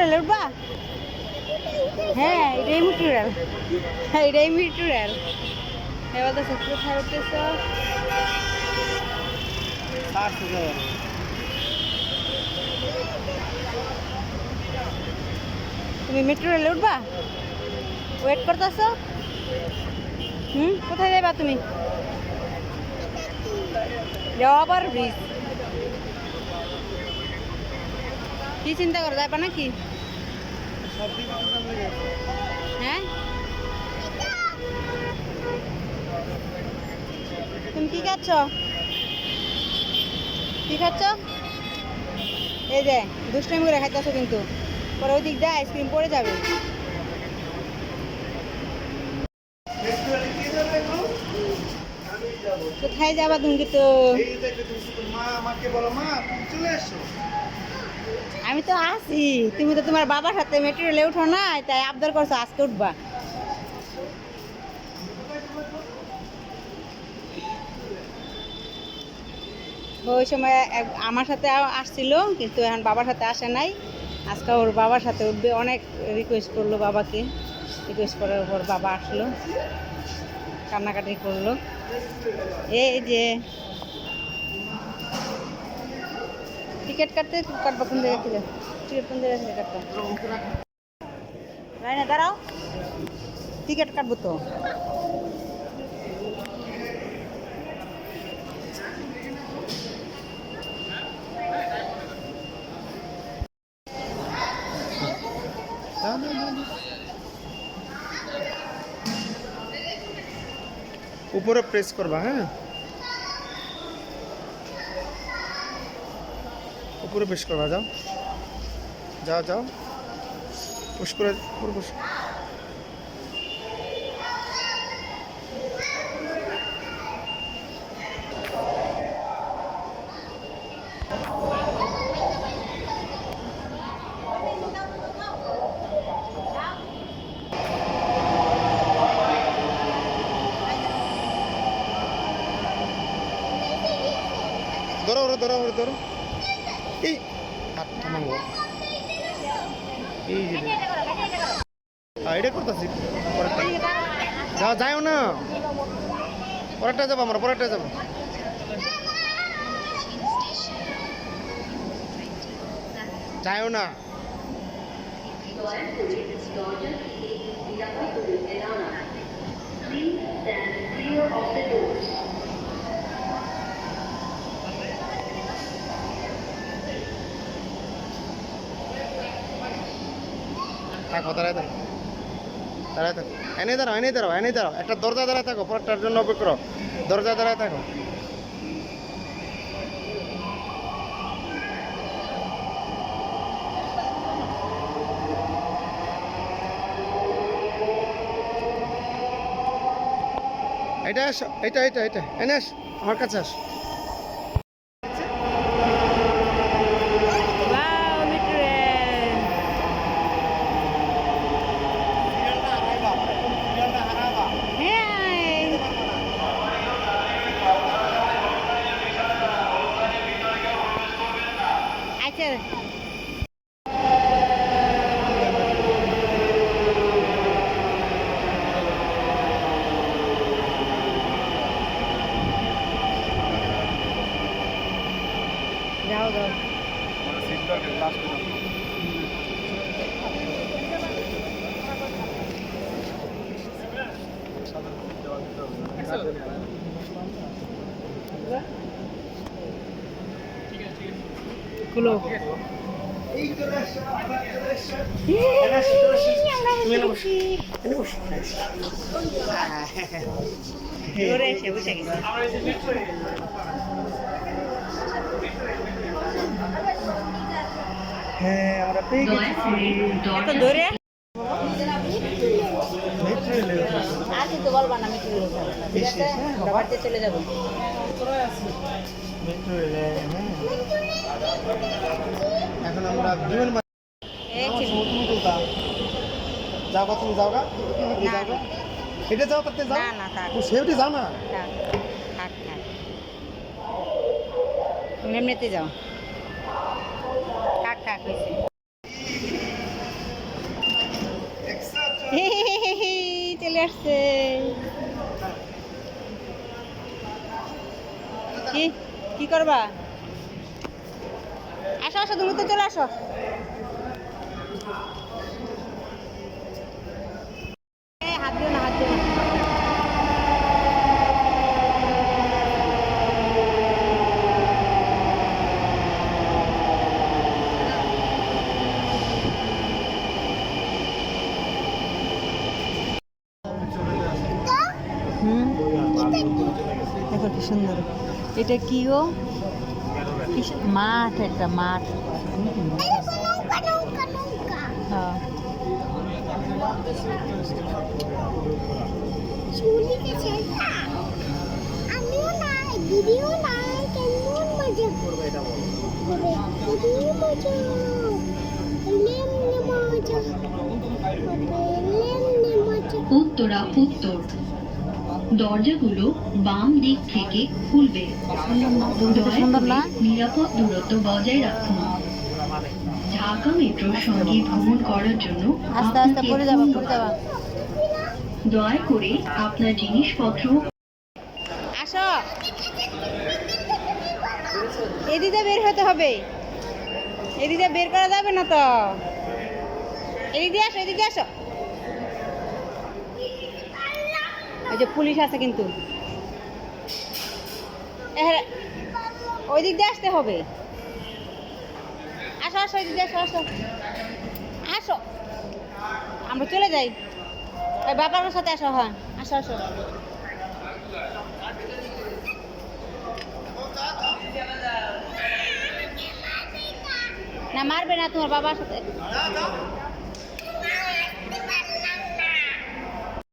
Rail উঠবা? হ্যাঁ এটাই মেট্রো রেল, হ্যাঁ এটাই মেট্রো রেল। এবার তো কোথায় উঠতেছ? তুমি মেট্রো রেলে উঠবা? ওয়েট করতেছ? কোথায় যাবা তুমি? আবার ব্রিজ। কি চিন্তা করো, যাবা নাকি? হ্যাঁ তুমি কি খাচ্ছ? কি খাচ্ছ? এই যে দুষ্টামি করে খাইতেছ, কিন্তু পরে ওই দিক দিয়ে আইসক্রিম পড়ে যাবে। কোথায় যাবা তুমি? তো আমি তো আছি, তুমি তো তোমার বাবার সাথে মেট্রো রেলে উঠো না, তাই আবদার করছো আজকে উঠবা। ওই সময় আমার সাথে আসছিল, কিন্তু এখন বাবার সাথে আসে নাই। আজকে ওর বাবার সাথে উঠবে, অনেক রিকোয়েস্ট করলো বাবাকে। রিকোয়েস্ট করার পর বাবা আসলো, কান্নাকাটি করলো। এই যে টিকিট কাটবো কোন জায়গা থেকে? টিকিট কোন জায়গা থেকে কাটবো? লাইনে দাঁড়াও, টিকিট কাটবো তো। উপরে প্রেস করবা, হ্যাঁ উপরে প্রেস করবা। যাও যাও যাও, পুশ করে উপরে পুশ। ধরো ওরে, ধরো ওরে, ধরো। এই হাতটা মাঙ্গো, এই যে এটা করতেছি। পরেরটা যাও, যাও না, পরেরটা যাবো আমরা, পরেরটা যাবো। যাও না, থাকো, দাঁড়ায় থাকো, দাঁড়ায় থাকো। এনে দাঁড়াও, এনে দাঁড়াও, এনে দাঁড়াও। একটা দরজা দাঁড়ায় থাকো, পরেরটার জন্য অপেক্ষা করো। দরজা দাঁড়ায় থাকো। এটা আসো, এটা এটা এটা এনে আস, আমার কাছে আস। Wow, metro rail. হ্যাঁ আচ্ছা, যাও যাও। খুলো। দৌড়ে এসে বসে গেছে। হ্যাঁ, আমরা পেয়ে গেছি। এত দৌড়ে মেট্রো রেলে আর কিন্তু বলবা না মেট্রো রেল, ঠিক আছে? আমরা বাড়িতে চলে যাবো। মেট্রো রেলে, হ্যাঁ। এখন আমরা বিমান এই যাও গা, তুমি যাও গা, তুমি না, যাও গা। এটা যাও, তাতে যাও। না না থাক ও সেউটি যাও না। থাক থাক থাক, তুমি এমনিতে যাও। থাক থাক হয়েছে। আসছে। কি কি করবা? আসো আসো, তুমি তো চলে আসো। হাত দিও না, হাত দিও না। দেখো কি সুন্দর, এটা কি গো? মাঠ, একটা মাঠ। হ্যাঁ। আমিও নাই, দিদিও নাই, কেমন মজা করবে এটা বলো। দিদিও মজা, লেমনে মজা, লেমনে মজা। উত্তরা উত্তর দরজাগুলো বাম দিক থেকে খুলবে। দয়া সুন্দর করে না? নিরাপদ দূরত্ব বজায় রাখুন। ঢাকা মেট্রোর সঙ্গে ভ্রমণ করার জন্য আস্তে আস্তে আপনাকে পড়ে যাবা, পড়ে ধন্যবাদ। যাবা। দয়া করে আপনার জিনিসপত্র আসো, এদিকে বের হতে হবে, এদিকে বের করা যাবে না তো। এদিকে আসো, এদিকে আসো। ওই যে পুলিশ আছে কিন্তু, ওই দিক দিয়ে আসতে হবে। আসো আসো, এদিক দিয়ে আসো, আসো আসো, আমরা চলে যাই। ওই বাবার সাথে আসো। হ্যাঁ, আসো আসো। না মারবে না, তোমার বাবার সাথে।